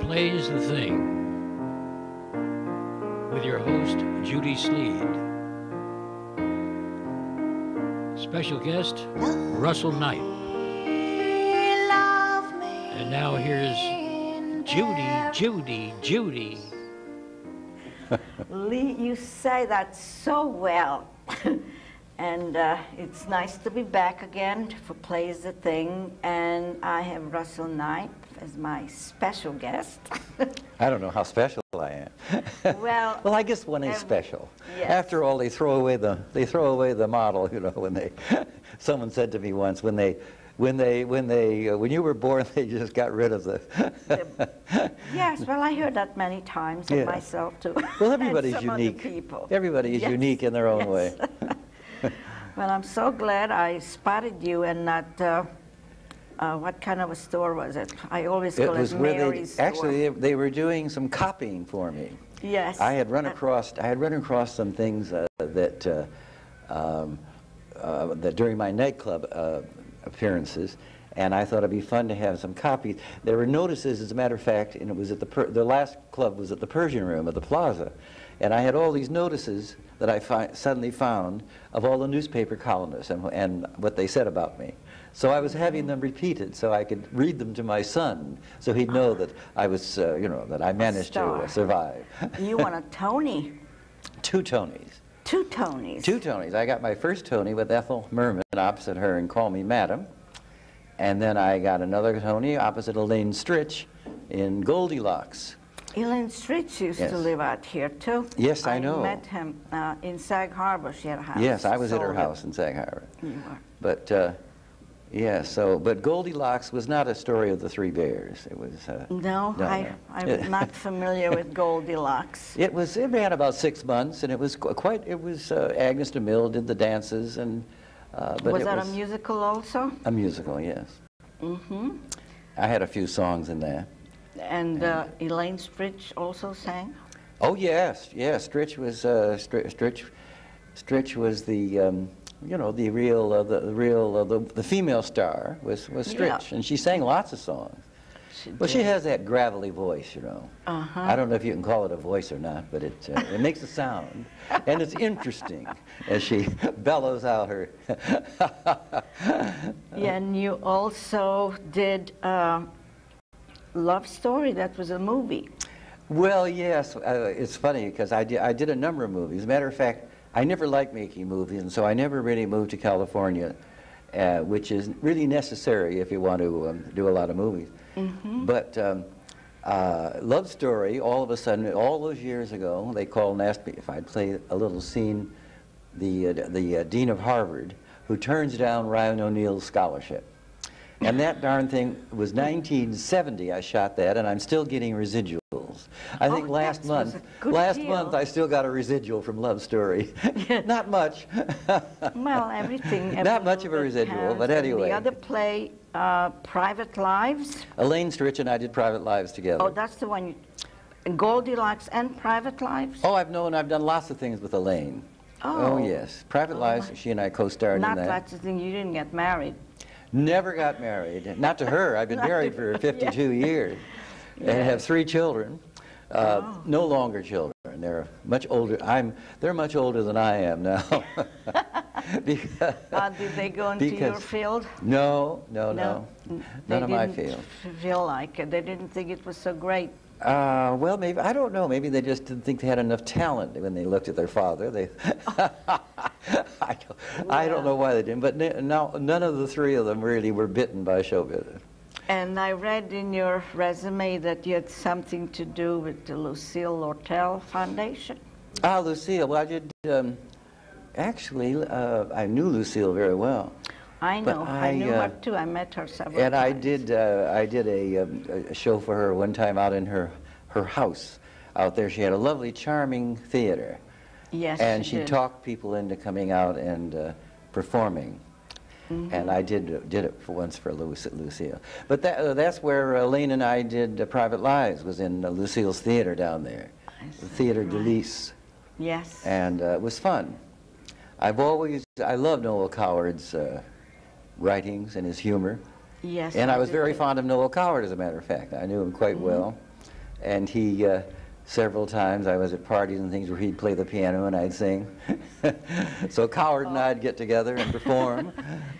Plays the Thing with your host, Judy Sleed. Special guest, Russell Nype. And now here's Judy. Lee, you say that so well. And it's nice to be back again for Plays the Thing. And I have Russell Nype as my special guest. I don't know how special I am. Well, well, I guess one is special. Yes. After all, they throw away the model. You know, when they, someone said to me once, when you were born, they just got rid of the. Yes, well, I heard that many times of myself too. Well, everybody's and some unique. Other people. Everybody is unique in their own way. Well, I'm so glad I spotted you in that. What kind of a store was it? I always call it Mary's store. Actually, they were doing some copying for me. Yes. I had run across some things that during my nightclub appearances, and I thought it'd be fun to have some copies. There were notices, as a matter of fact, and it was at the last club was at the Persian Room at the Plaza, and I had all these notices that I suddenly found of all the newspaper columnists and what they said about me. So I was having them repeated so I could read them to my son, so he'd know that I was, you know, that I managed to survive. You won a Tony. 2 Tonys. 2 Tonys. 2 Tonys. I got my first Tony with Ethel Merman opposite her in Call Me Madam. And then I got another Tony opposite Elaine Stritch in Goldilocks. Elaine Stritch used to live out here too. Yes, I know. I met him in Sag Harbor. She had a house. Yes, I was at her house in Sag Harbor. You were. But yeah, but Goldilocks was not a story of the 3 bears. It was no, I'm not familiar with Goldilocks. It ran about 6 months, and it was Agnes DeMille did the dances, and but was that a musical also? A musical, yes. Mm-hmm. I had a few songs in there. And Elaine Stritch also sang? Oh yes, yes. Stritch was Stritch was the you know, the female star was Stritch, and she sang lots of songs. She has that gravelly voice, you know. I don't know if you can call it a voice or not, but it makes a sound, and it's interesting as she bellows out her. Yeah, and you also did Love Story. That was a movie. Well, yes. It's funny because I did a number of movies. As a matter of fact, I never liked making movies, and so I never really moved to California, which is really necessary if you want to do a lot of movies. Mm-hmm. But Love Story, all of a sudden, all those years ago, they called and asked me if I'd play a little scene, the Dean of Harvard, who turns down Ryan O'Neal's scholarship. And that darn thing was 1970 I shot that, and I'm still getting residuals. I think last month I still got a residual from Love Story. Not much. Well, everything. Not much of a residual, but anyway. The other play, Private Lives? Elaine Stritch and I did Private Lives together. Oh, that's the one. Goldilocks and Private Lives? Oh, I've done lots of things with Elaine. Oh yes. Private Lives, she and I co-starred in that. Not lots of things. You didn't get married. Never got married. Not to her. I've been married for 52 years and have 3 children. No longer children. They're much older. They're much older than I am now. Because, did they go into your field? No. None of my field. Feel like it. They didn't think it was so great. Well, maybe, I don't know. Maybe they just didn't think they had enough talent when they looked at their father. I don't know why they didn't, but none of the 3 of them really were bitten by show business. And I read in your resume that you had something to do with the Lucille Lortel Foundation. Ah, Lucille. Well, I did, actually, I knew Lucille very well. I know. I knew her too. I met her several times. And I did a show for her one time out in her house out there. She had a lovely, charming theater. Yes, and she talked people into coming out and performing. Mm-hmm. And I did it once for Lucille. But that's where Elaine and I did Private Lives, was in Lucille's theater down there, the Theater de Lys. Yes. And it was fun. I love Noel Coward's writings and his humor. Yes. And I was very fond of Noel Coward, as a matter of fact. I knew him quite well. And he, several times I was at parties and things where he'd play the piano and I'd sing. So Coward and I'd get together and perform,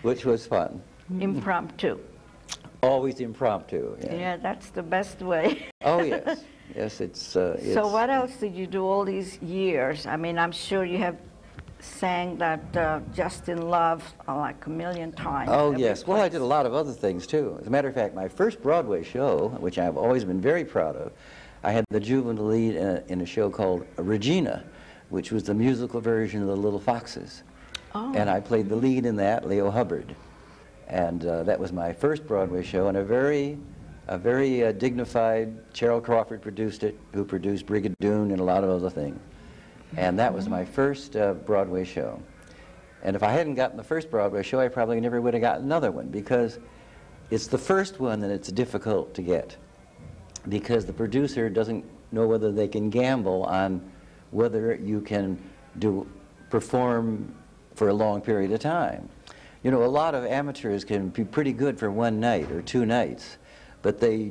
which was fun. Impromptu. Always impromptu. Yeah, Yeah, that's the best way. Oh yes, yes. It's. So what else did you do all these years? I mean, I'm sure you have sang that Just in Love like a million times. Oh every yes. Well, I place. did a lot of other things too. As a matter of fact, my first Broadway show, which I've always been very proud of, I had the juvenile lead in a show called Regina, which was the musical version of The Little Foxes. Oh. And I played the lead in that, Leo Hubbard. And that was my first Broadway show, and a very dignified, Cheryl Crawford produced it, who produced Brigadoon and a lot of other things. And that was my first Broadway show. And if I hadn't gotten the first Broadway show, I probably never would have gotten another one, because it's the first one that it's difficult to get, because the producer doesn't know whether they can gamble on whether you can perform for a long period of time. You know, a lot of amateurs can be pretty good for one night or two nights, but they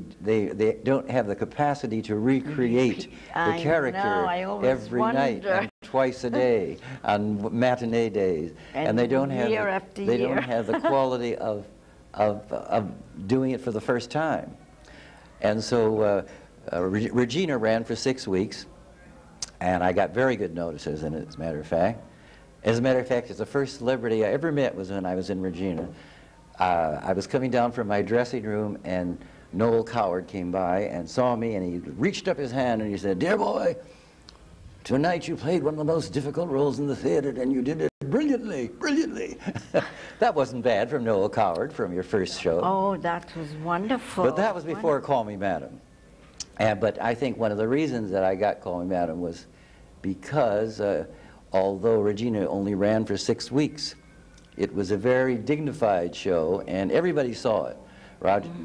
don't have the capacity to recreate the character every night and twice a day on matinee days, and they don't have don't have the quality of doing it for the first time. And so Regina ran for 6 weeks, and I got very good notices in it, as a matter of fact. As a matter of fact, it's the first celebrity I ever met was when I was in Regina. I was coming down from my dressing room, and Noel Coward came by and saw me, and he reached up his hand and he said, "Dear boy, tonight you played one of the most difficult roles in the theater, and you did it brilliantly, brilliantly." That wasn't bad from Noel Coward, from your first show. Oh, that was wonderful. But that was before Call Me Madam. But I think one of the reasons that I got Call Me Madam was because although Regina only ran for 6 weeks, it was a very dignified show, and everybody saw it.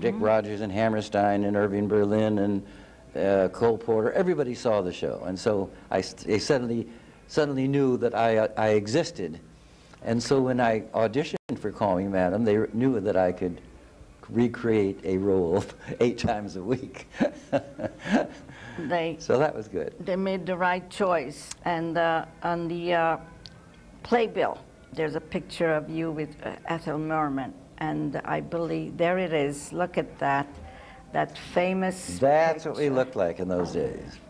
Dick Rogers and Hammerstein and Irving Berlin and Cole Porter, everybody saw the show. And so they suddenly knew that I existed. And so when I auditioned for Call Me Madam, they knew that I could recreate a role 8 times a week. So that was good. They made the right choice. And on the playbill, there's a picture of you with Ethel Merman. And I believe, there it is, look at that famous That's picture. what we looked like in those days.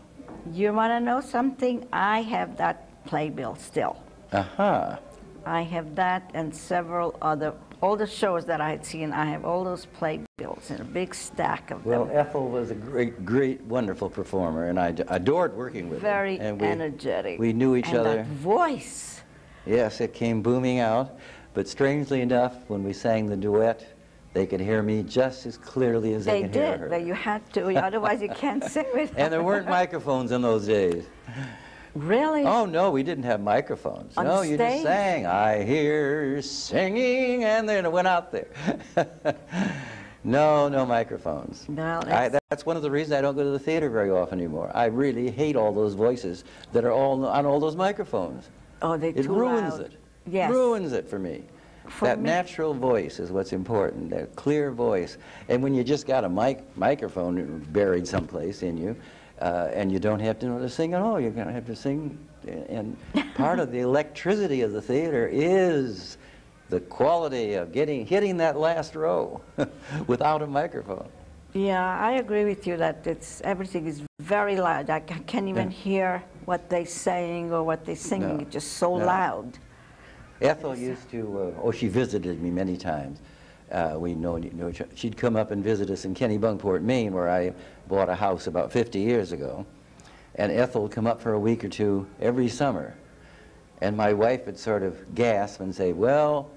You want to know something? I have that playbill still. Uh-huh. I have that and several other, all the shows that I had seen, I have all those playbills in a big stack of Well, them. Ethel was a great, wonderful performer, and I adored working with her. Very and energetic. We knew each and other. That voice. Yes, it came booming out. But strangely enough, when we sang the duet, they could hear me just as clearly as they could hear her. They did, but you had to, otherwise you can't sing with her. And there weren't microphones in those days. Really? Oh, no, we didn't have microphones. On no, stage? You just sang, "I hear singing," and then it went out there. No microphones. No, that's one of the reasons I don't go to the theater very often anymore. I really hate all those voices that are all on all those microphones. Oh, they're It too ruins loud. it. Yes. Ruins it for me. That natural voice is what's important, that clear voice. And when you just got a microphone buried someplace in you, and you don't have to know to sing at all, you're going to have to sing. And part of the electricity of the theater is the quality of hitting that last row without a microphone. Yeah, I agree with you that everything is very loud. I can't even hear what they're saying or what they're singing. It's just so loud. Ethel used to, she visited me many times. We know each other. She'd come up and visit us in Kennebunkport, Maine, where I bought a house about 50 years ago. And Ethel would come up for a week or two every summer. And my wife would sort of gasp and say, well,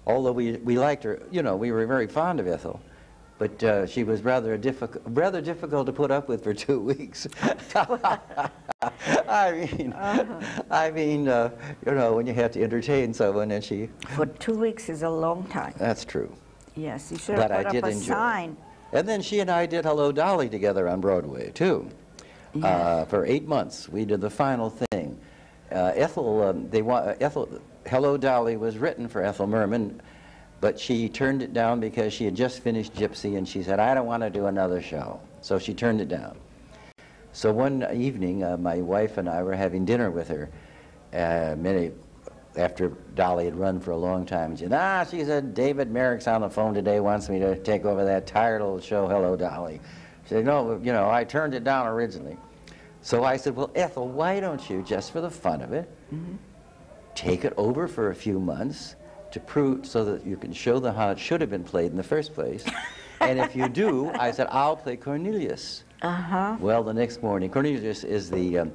although we liked her, we were very fond of Ethel, but she was rather difficult to put up with for 2 weeks. I mean, when you have to entertain someone, and she... For 2 weeks is a long time. That's true. Yes, you should have put up a sign. And then she and I did Hello, Dolly together on Broadway, too. Yes. For 8 months, we did the final thing. Hello, Dolly was written for Ethel Merman, but she turned it down because she had just finished Gypsy, and she said, I don't want to do another show. So she turned it down. So one evening, my wife and I were having dinner with her, after Dolly had run for a long time. She said, David Merrick's on the phone today, wants me to take over that tired old show, Hello, Dolly. She said, no, you know, I turned it down originally. So I said, well, Ethel, why don't you, just for the fun of it, take it over for a few months to prove, so that you can show them how it should have been played in the first place. And if you do, I said, I'll play Cornelius. Well, the next morning, Cornelius is the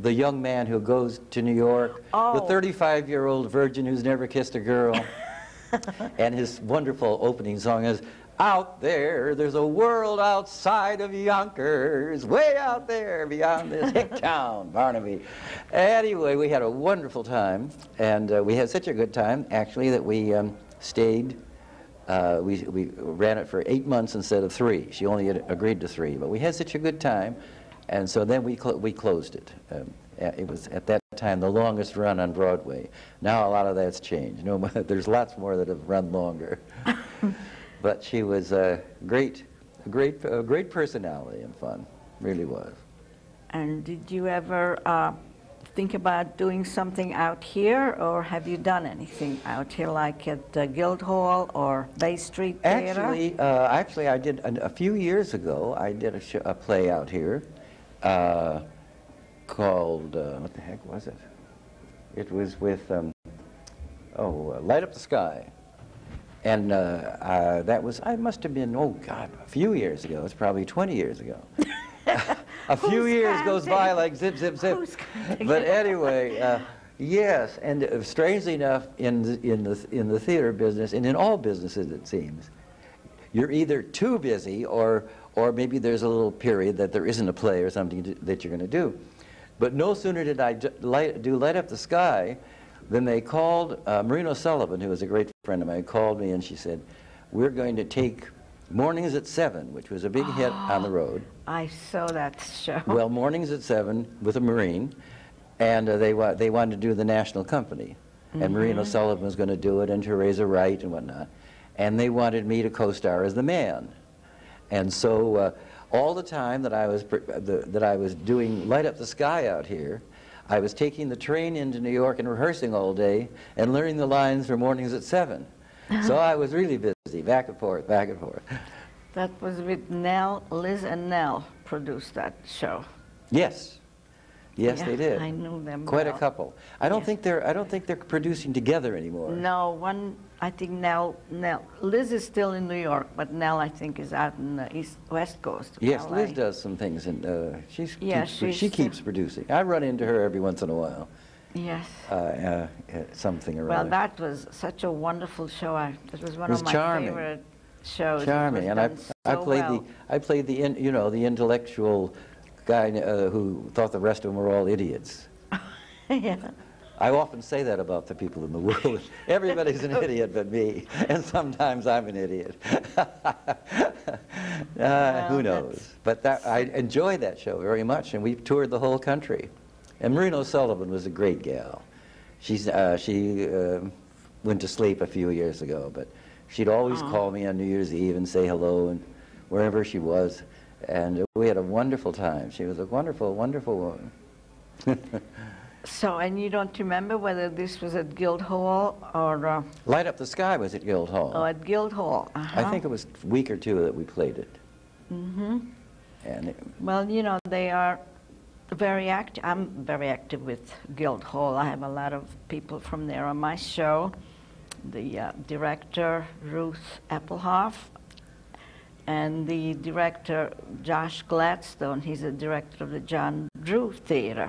young man who goes to New York, the 35-year-old virgin who's never kissed a girl. And his wonderful opening song is, out there's a world outside of Yonkers, way out there beyond this hick town, Barnaby. Anyway, we had a wonderful time, and we had such a good time, actually, that we stayed. We ran it for 8 months instead of 3. She only had agreed to 3, but we had such a good time, and so then we closed it. It was, at that time, the longest run on Broadway. Now a lot of that's changed. No, there's lots more that have run longer. But she was a great personality and fun, really was. And did you ever think about doing something out here, or have you done anything out here, like at Guildhall or Bay Street Theater? Actually, I did a few years ago. I did a play out here called what the heck was it? It was with Light Up the Sky. And that was, I must have been, oh God, a few years ago. It's probably 20 years ago. A few years goes by like zip, zip, zip. But anyway, yes, and strangely enough, in the theater business, and in all businesses it seems, you're either too busy, or maybe there's a little period that there isn't a play or something that you're going to do. But no sooner did I do Light Up the Sky, then they called, Marina Sullivan, who was a great friend of mine, called me and she said, we're going to take Mornings at 7, which was a big hit on the road. I saw that show. Well, Mornings at 7 with a Marine, and they wanted to do the National Company. And Marina Sullivan was going to do it, and Teresa Wright and whatnot. And they wanted me to co-star as the man. And so all the time that I was doing Light Up the Sky out here, I was taking the train into New York and rehearsing all day and learning the lines for Mornings at 7. So I was really busy, back and forth, back and forth. That was with Nell. Liz and Nell produced that show. Yes. Yes, Yeah, they did. I knew them Quite well. a couple. I don't think they're producing together anymore. No, I think Nell, Liz is still in New York, but Nell, I think, is out in the West Coast of Yes, LA. Liz does some things, and she she's keeps producing. I run into her every once in a while. Yes. Something or Well, other. that was such a wonderful show. It was one of my charming. favorite shows. Charming, and I played the intellectual guy who thought the rest of them were all idiots. Yeah. I often say that about the people in the world. Everybody's an idiot but me, and sometimes I'm an idiot. Who knows? But I enjoyed that show very much, and we toured the whole country. And Marina O'Sullivan was a great gal. She went to sleep a few years ago, but she'd always call me on New Year's Eve and say hello, and wherever she was. And we had a wonderful time. She was a wonderful, wonderful woman. So, and you don't remember whether this was at Guildhall or... Light Up the Sky was at Guildhall. Oh, at Guildhall. I think it was a week or two that we played it. And well, you know, they are very active. I'm very active with Guildhall. I have a lot of people from there on my show. The director, Ruth Appelhoff, and the director, Josh Gladstone. He's the director of the John Drew Theater.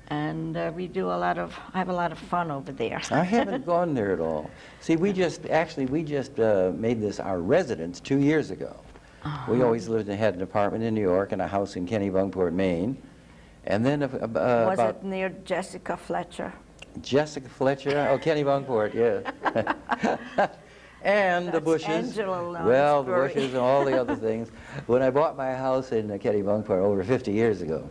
And I have a lot of fun over there. I haven't gone there at all. See, we just made this our residence 2 years ago. We always had an apartment in New York and a house in Kennebunkport, Maine. And then was it near Jessica Fletcher? Jessica Fletcher? Oh, Kennebunkport, yeah. And the Bushes. Angela Well, the Lansbury. Bushes and all the other things. When I bought my house in Kennebunkport over 50 years ago,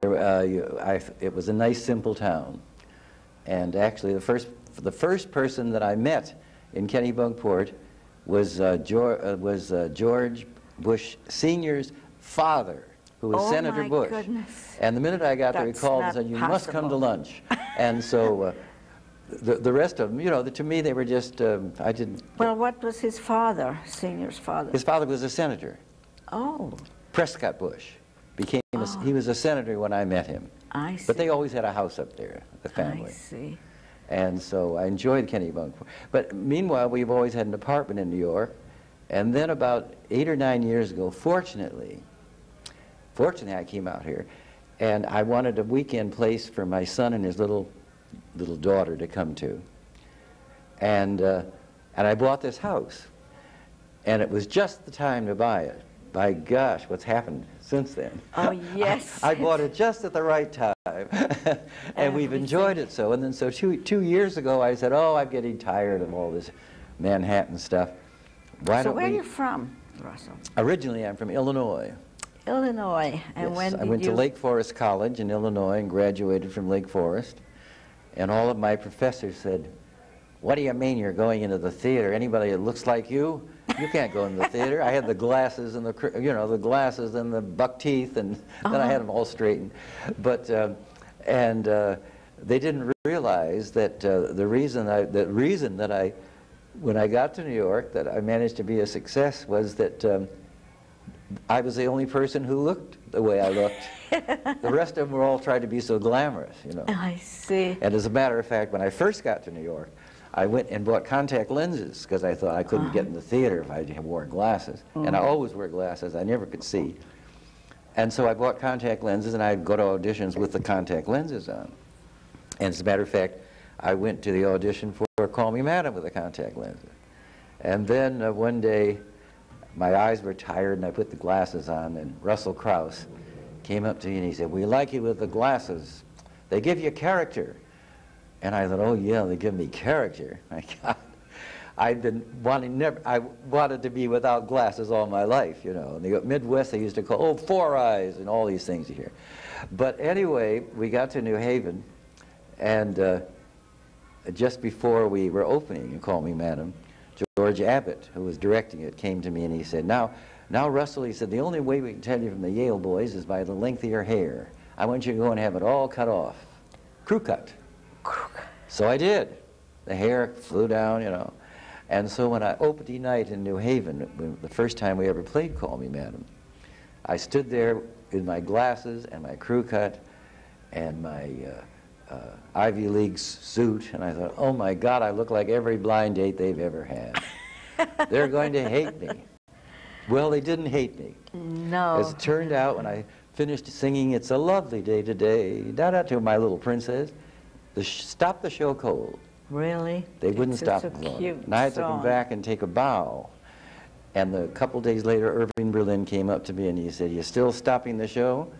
it was a nice, simple town. And actually, the first person that I met in Kennebunkport was George Bush Sr.'s father, who was Senator Bush. Goodness. And the minute I got there, he That's called and not said, "You must come to possible." lunch." And so the rest of them, you know, to me, they were just, I didn't. Well, what was his father, Senior's father? His father was a senator. Oh, Prescott Bush. He was a senator when I met him. I see. But they always had a house up there, the family. I see. And so I enjoyed Kennebunkport. But meanwhile, we've always had an apartment in New York. And then about 8 or 9 years ago, fortunately, I came out here. And I wanted a weekend place for my son and his little daughter to come to. And I bought this house. And it was just the time to buy it. By gosh, what's happened since then? Oh, yes. I bought it just at the right time. And we've enjoyed it so. And then so two years ago, I said, oh, I'm getting tired of all this Manhattan stuff. So where are you from, Russell? Originally, I'm from Illinois. Illinois. And Yes, when did I went you... to Lake Forest College in Illinois and graduated from Lake Forest. And all of my professors said, what do you mean you're going into the theater? Anybody that looks like you can't go into the theater. I had the glasses and the glasses and the buck teeth, and then I had them all straightened. But they didn't realize that the reason that I, when I got to New York, that I managed to be a success was that I was the only person who looked the way I looked. The rest of them were all trying to be so glamorous, you know. I see. And as a matter of fact, when I first got to New York, I went and bought contact lenses because I thought I couldn't get in the theater if I wore glasses. And I always wear glasses. I never could see. And so I bought contact lenses, and I'd go to auditions with the contact lenses on. And as a matter of fact, I went to the audition for Call Me Madam with the contact lenses. And then one day, my eyes were tired, and I put the glasses on, and Russell Crouse came up to me, and he said, we like you with the glasses. They give you character. And I thought, oh yeah, they give me character. My God, I wanted to be without glasses all my life, you know. In the Midwest, they used to call, oh, 4 eyes, and all these things you hear. But anyway, we got to New Haven, and just before we were opening You Call Me Madam, George Abbott, who was directing it, came to me and he said, now Russell, he said, the only way we can tell you from the Yale boys is by the length of your hair. I want you to go and have it all cut off, crew cut. So I did. The hair flew down, you know. And so when I opening night in New Haven, the first time we ever played Call Me Madam, I stood there in my glasses and my crew cut and my Ivy League suit, and I thought, oh my God, I look like every blind date they've ever had. They're going to hate me. Well, they didn't hate me. No. As it turned out, when I finished singing It's a Lovely Day Today, da-da, to My Little Princess, stopped the show cold. Really? They wouldn't stop It's it. a cute And I had to come song. back and take a bow. And a couple days later, Irving Berlin came up to me and he said, you still stopping the show?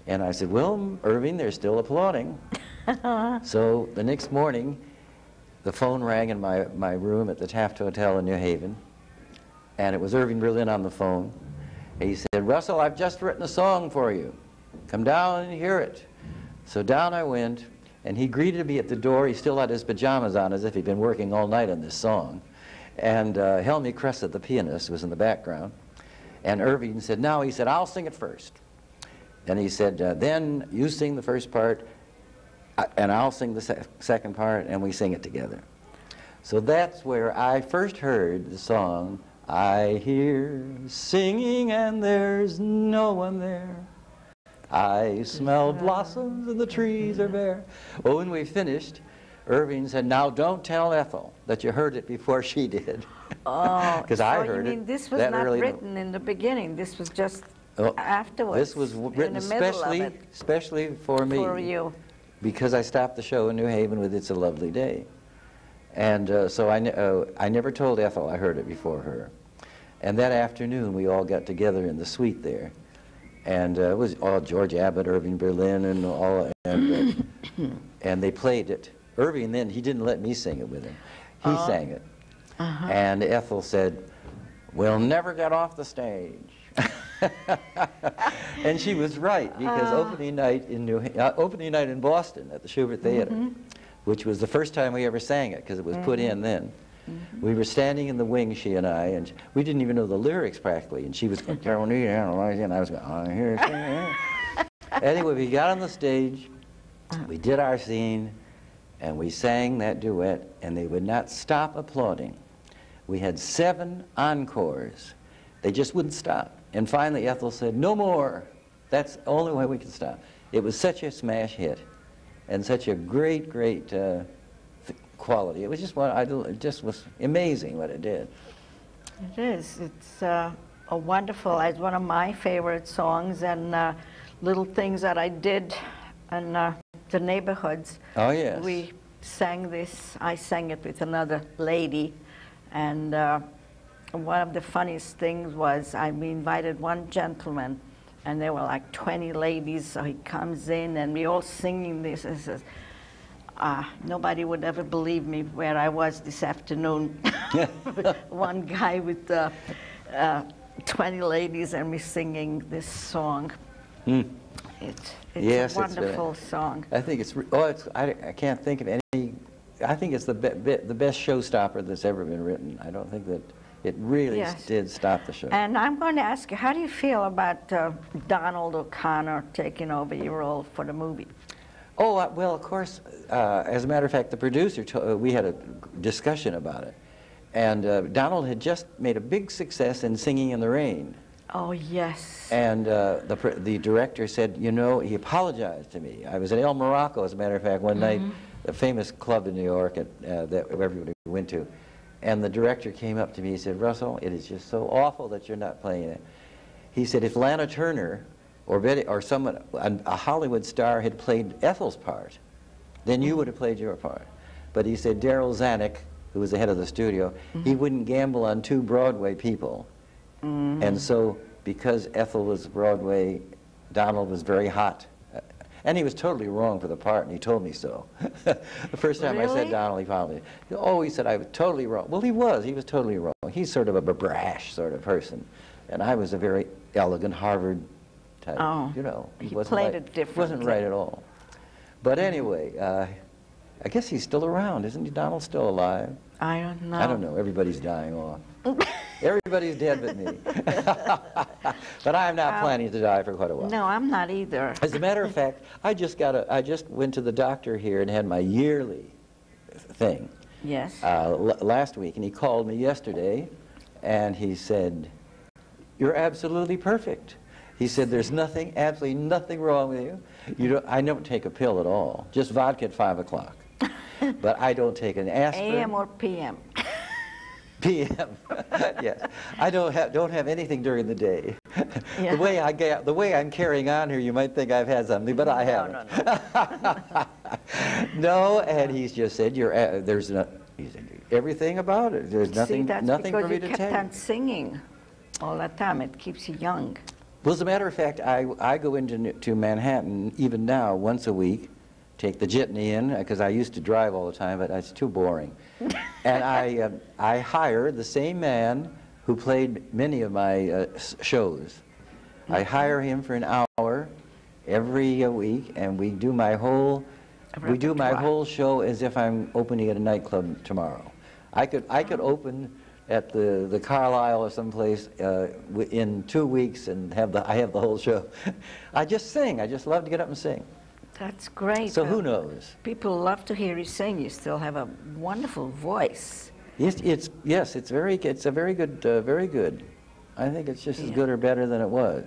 And I said, well, Irving, they're still applauding. So the next morning, the phone rang in my room at the Taft Hotel in New Haven. And it was Irving Berlin on the phone. And he said, Russell, I've just written a song for you. Come down and hear it. So down I went. And he greeted me at the door. He still had his pajamas on as if he'd been working all night on this song. And Helmy Cressa, the pianist, was in the background. And Irving said, now, he said, I'll sing it first. And he said, then you sing the first part, and I'll sing the second part, and we sing it together. So that's where I first heard the song, I hear singing and there's no one there. I smell blossoms and the trees are bare. Oh, when we finished, Irving said, now don't tell Ethel that you heard it before she did. Oh, because so I heard you mean it this was that not early. written in the beginning. This was just afterwards. This was written in the middle of it, especially for me. for you. Because I stopped the show in New Haven with It's a Lovely Day. And so I never told Ethel I heard it before her. And that afternoon, we all got together in the suite there. And it was all George Abbott, Irving Berlin, and all, and they played it. Irving then, he didn't let me sing it with him. He sang it. And Ethel said, we'll never get off the stage. And she was right, because opening night in Boston at the Shubert Theater, which was the first time we ever sang it, because it was put in then. We were standing in the wing, she and I, and we didn't even know the lyrics practically. And she was going, and I was going, oh, here's. Anyway, we got on the stage, we did our scene, and we sang that duet, and they would not stop applauding. We had 7 encores. They just wouldn't stop. And finally, Ethel said, no more. That's the only way we can stop. It was such a smash hit, and such a great, great quality. It was just it just was amazing what it did. It is. It's a wonderful. It's one of my favorite songs, and little things that I did in the neighborhoods. Oh yes. We sang this. I sang it with another lady, and one of the funniest things was we invited one gentleman, and there were like 20 ladies. So he comes in, and we all singing this, and says, nobody would ever believe me where I was this afternoon. One guy with 20 ladies, and we singing this song. It's yes, a wonderful song. I think it's. I can't think of any. I think it's the best showstopper that's ever been written. I don't think that it really did stop the show. And I'm going to ask you, how do you feel about Donald O'Connor taking over your role for the movie? Oh, well, of course, as a matter of fact, the producer, we had a discussion about it. And Donald had just made a big success in Singing in the Rain. Oh, yes. And the director said, you know, he apologized to me. I was at El Morocco, as a matter of fact, one night, a famous club in New York that everybody went to. And the director came up to me, he said, Russell, it is just so awful that you're not playing it. He said, if Lana Turner or Betty, or someone, a Hollywood star had played Ethel's part, then you would have played your part. But he said Daryl Zanuck, who was the head of the studio, he wouldn't gamble on 2 Broadway people. And so, because Ethel was Broadway, Donald was very hot. And he was totally wrong for the part, and he told me so. The first time I said Donald, he found me. Oh, he said I was totally wrong. Well, he was totally wrong. He's sort of a brash sort of person. And I was a very elegant Harvard type, you know. He played it differently. Wasn't right at all. But anyway, I guess he's still around, isn't he? Donald's still alive? I don't know. I don't know. Everybody's dying off. Everybody's dead but me. But I'm not planning to die for quite a while. No, I'm not either. As a matter of fact, I just went to the doctor here and had my yearly thing. Yes. Last week, and he called me yesterday, and he said, "You're absolutely perfect." He said, "There's nothing, absolutely nothing wrong with you. I don't take a pill at all. Just vodka at 5 o'clock. But I don't take an aspirin." AM or PM? PM. Yes. I don't have anything during the day. Yeah. The way I'm carrying on here, you might think I've had something, but I haven't. No. No, and he's just said there's no. He said everything about it. There's nothing. See, that's nothing for me to because you take. kept on singing all the time. It keeps you young. Well, as a matter of fact, I go into Manhattan even now once a week, take the jitney in, because I used to drive all the time, but it's too boring. And I hire the same man who played many of my shows. I hire him for an hour every week, and we do my whole show as if I'm opening at a nightclub tomorrow. I could open at the Carlisle or someplace in 2 weeks and I have the whole show. I just sing. I just love to get up and sing. That's great. So who knows? People love to hear you sing. You still have a wonderful voice. It's very good. I think it's just as good or better than it was,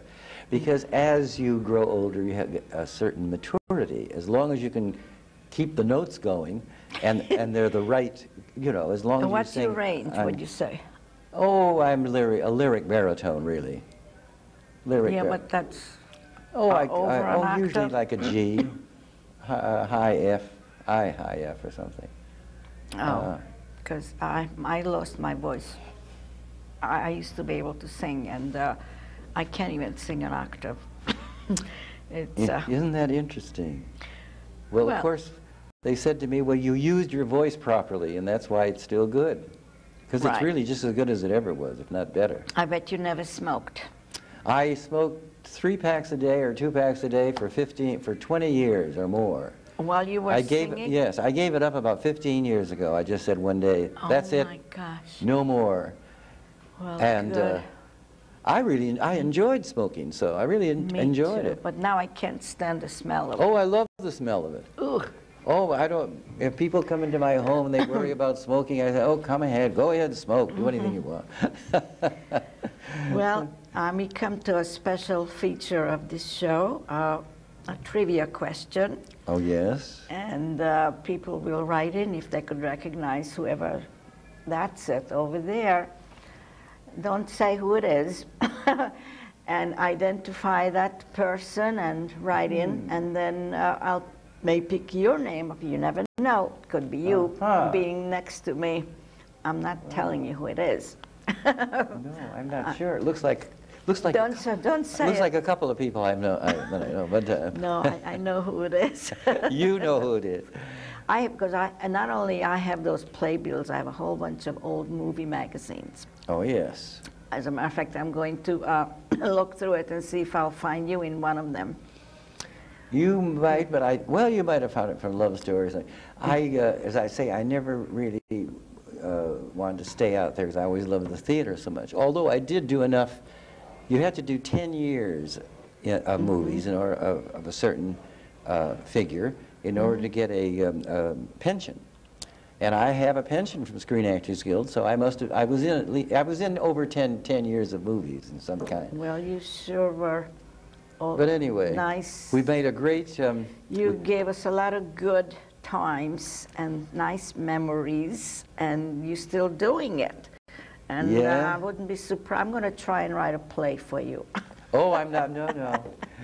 because as you grow older, you have a certain maturity. As long as you can keep the notes going, and they're the right, you know, as long as you sing. What's your range, would you say? Oh, I'm a lyric baritone, really. But that's over an octave? Usually like a G, high F, high F or something. Oh, because I lost my voice. I used to be able to sing, and I can't even sing an octave. Isn't that interesting? Well, of course, they said to me, well, you used your voice properly, and that's why it's still good. Because it's really just as good as it ever was, if not better. I bet you never smoked. I smoked 3 packs a day or 2 packs a day for 20 years or more. While you were singing? Yes, I gave it up about 15 years ago. I just said one day, that's it. Oh my gosh. No more. Well, And good. I enjoyed smoking, so I really enjoyed too, it. But now I can't stand the smell of it. Oh, I love the smell of it. Ugh. Oh, I don't, if people come into my home and they worry about smoking, I say, oh, come ahead, go ahead and smoke, do anything you want. Well, we come to a special feature of this show, a trivia question. Oh, yes? And people will write in if they could recognize whoever that's it over there. Don't say who it is. And identify that person and write in, and then I may pick your name up. You never know. It could be you being next to me. I'm not telling you who it is. No, I'm not sure. It looks like don't say looks it. like a couple of people I know, but No, I know who it is. you know who it is. Because not only I have those playbills, I have a whole bunch of old movie magazines. Oh, yes. As a matter of fact, I'm going to look through it and see if I'll find you in one of them. You might, but you might have found it from Love Stories. As I say, I never really wanted to stay out there because I always loved the theater so much. Although I did do enough, you had to do 10 years of movies of a certain figure in order to get a pension. And I have a pension from Screen Actors Guild, so I was in over 10 years of movies in some kind. Well, you sure were. But anyway, nice. We made a great. You gave us a lot of good times and nice memories, and you're still doing it. And yeah. I wouldn't be surprised. I'm going to try and write a play for you. Oh, I'm not. No,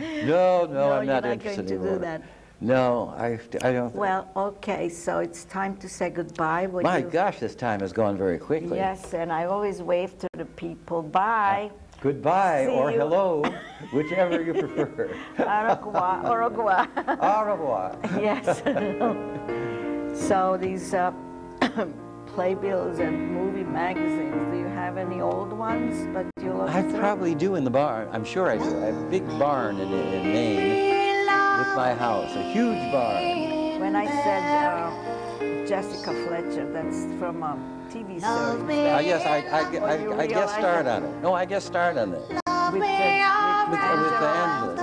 I'm not interested going to do that. No, I don't. Well, okay, so it's time to say goodbye. My gosh, this time has gone very quickly. Yes, and I always wave to the people. Bye. Goodbye See or you. hello, whichever you prefer. Au revoir. Au revoir. Au revoir. Yes. So these playbills and movie magazines, do you have any old ones? But I probably do in the barn. I'm sure I do. I have a big barn in Maine with my house, a huge barn. When I said Jessica Fletcher, that's from a TV series. Yes, I guest starred on it. No, I guest starred on it. With With Angela.